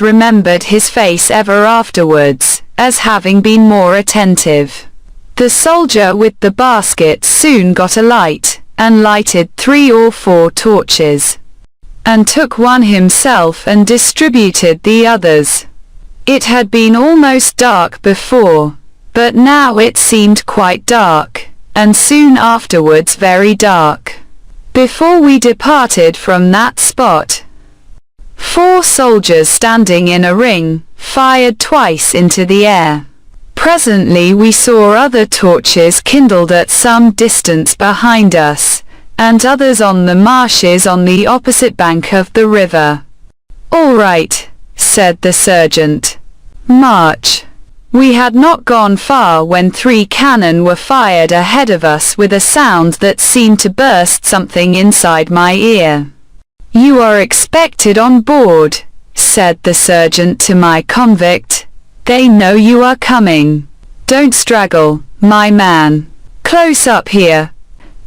remembered his face ever afterwards, as having been more attentive. The soldier with the basket soon got a light, and lighted 3 or 4 torches, and took one himself and distributed the others. It had been almost dark before, but now it seemed quite dark, and soon afterwards very dark. Before we departed from that spot, 4 soldiers standing in a ring, fired twice into the air. Presently we saw other torches kindled at some distance behind us, and others on the marshes on the opposite bank of the river. "All right," said the sergeant. "March." We had not gone far when 3 cannon were fired ahead of us with a sound that seemed to burst something inside my ear. "You are expected on board," said the sergeant to my convict. "They know you are coming. Don't straggle, my man. Close up here."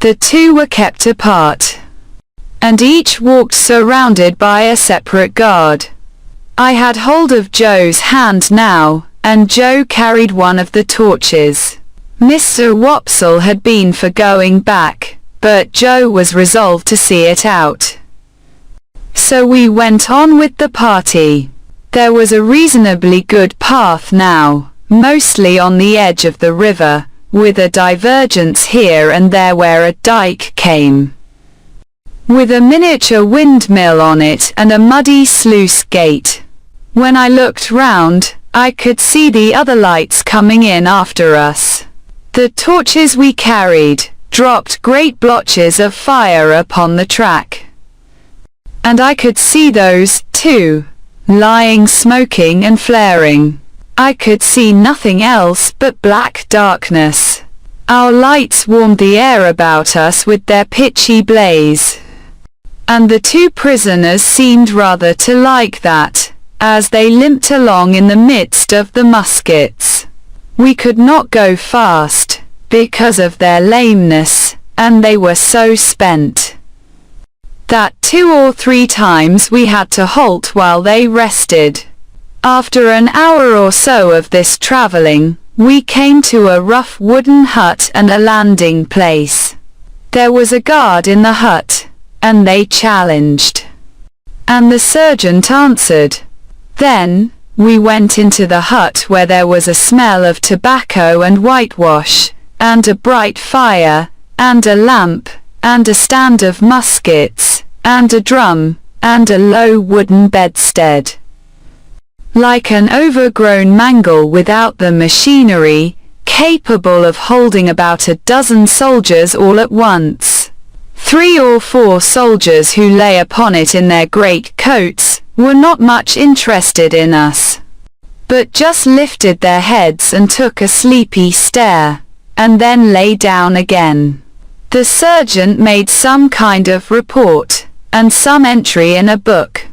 The 2 were kept apart, and each walked surrounded by a separate guard. I had hold of Joe's hand now, and Joe carried one of the torches. Mr. Wopsle had been for going back, but Joe was resolved to see it out. So we went on with the party. There was a reasonably good path now, mostly on the edge of the river, with a divergence here and there where a dike came, with a miniature windmill on it and a muddy sluice gate. When I looked round, I could see the other lights coming in after us. The torches we carried dropped great blotches of fire upon the track, and I could see those, too, lying smoking and flaring. I could see nothing else but black darkness. Our lights warmed the air about us with their pitchy blaze, and the 2 prisoners seemed rather to like that, as they limped along in the midst of the muskets. We could not go fast, because of their lameness, and they were so spent that 2 or 3 times we had to halt while they rested. After an hour or so of this travelling, we came to a rough wooden hut and a landing place. There was a guard in the hut, and they challenged, and the sergeant answered. Then, we went into the hut where there was a smell of tobacco and whitewash, and a bright fire, and a lamp, and a stand of muskets, and a drum, and a low wooden bedstead, like an overgrown mangle without the machinery, capable of holding about a dozen soldiers all at once. 3 or 4 soldiers who lay upon it in their great coats were not much interested in us, but just lifted their heads and took a sleepy stare, and then lay down again. The sergeant made some kind of report, and some entry in a book,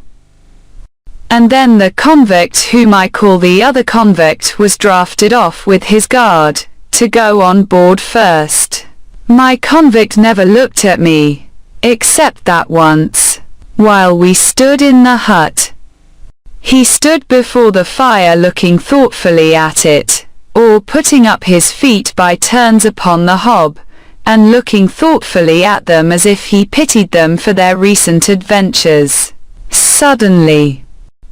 and then the convict whom I call the other convict was drafted off with his guard, to go on board first. My convict never looked at me, except that once, while we stood in the hut. He stood before the fire looking thoughtfully at it, or putting up his feet by turns upon the hob, and looking thoughtfully at them as if he pitied them for their recent adventures. Suddenly,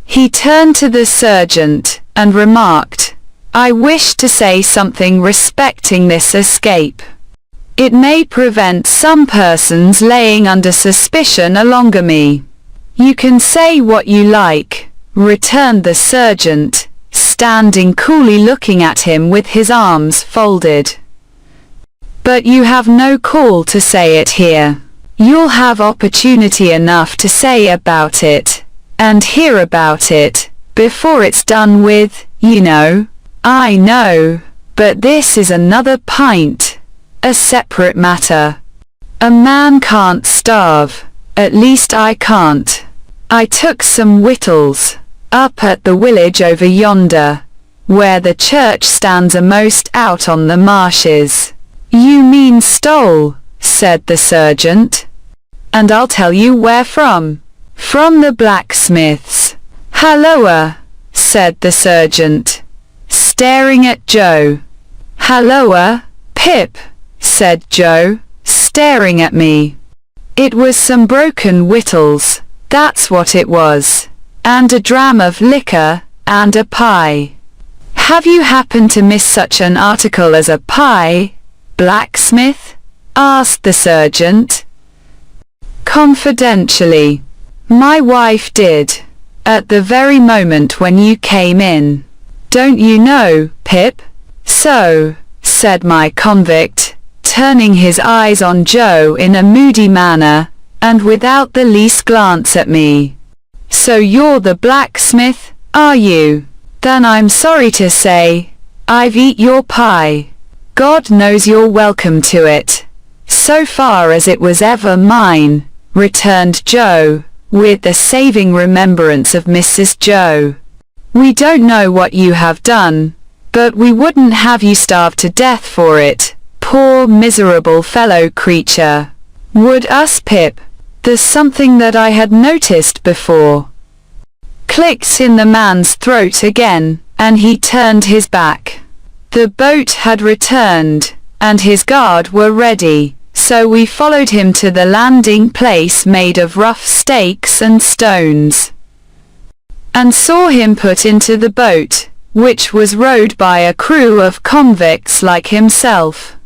he turned to the sergeant, and remarked, "I wish to say something respecting this escape. It may prevent some persons laying under suspicion along me." "You can say what you like," returned the sergeant, standing coolly looking at him with his arms folded. "But you have no call to say it here. You'll have opportunity enough to say about it, and hear about it, before it's done with, you know." "I know, but this is another pint. A separate matter. A man can't starve, at least I can't. I took some victuals, up at the village over yonder, where the church stands a'most out on the marshes." "You mean stole," said the sergeant. "And I'll tell you where from. From the blacksmith's. Halloa, said the sergeant, staring at Joe. Halloa, Pip, said Joe, staring at me. It was some broken victuals, that's what it was, and a dram of liquor, and a pie. Have you happened to miss such an article as a pie, blacksmith? Asked the sergeant. Confidentially. My wife did. At the very moment when you came in. Don't you know, Pip? So, said my convict, turning his eyes on Joe in a moody manner, and without the least glance at me. So you're the blacksmith, are you? Then I'm sorry to say, I've eat your pie. God knows you're welcome to it. So far as it was ever mine, returned Joe, with a saving remembrance of Mrs. Joe. We don't know what you have done, but we wouldn't have you starve to death for it, poor miserable fellow creature. Would us, Pip? There's something that I had noticed before. Clicked in the man's throat again, and he turned his back. The boat had returned, and his guard were ready, so we followed him to the landing place made of rough stakes and stones, and saw him put into the boat, which was rowed by a crew of convicts like himself.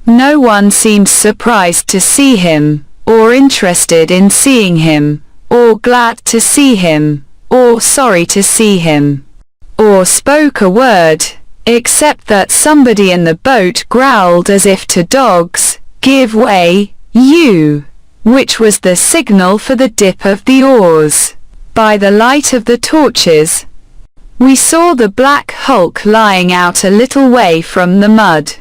No one seemed surprised to see him, or interested in seeing him, or glad to see him, or sorry to see him, or spoke a word, except that somebody in the boat growled as if to dogs, "Give way, you!" which was the signal for the dip of the oars. By the light of the torches, we saw the black hulk lying out a little way from the mud.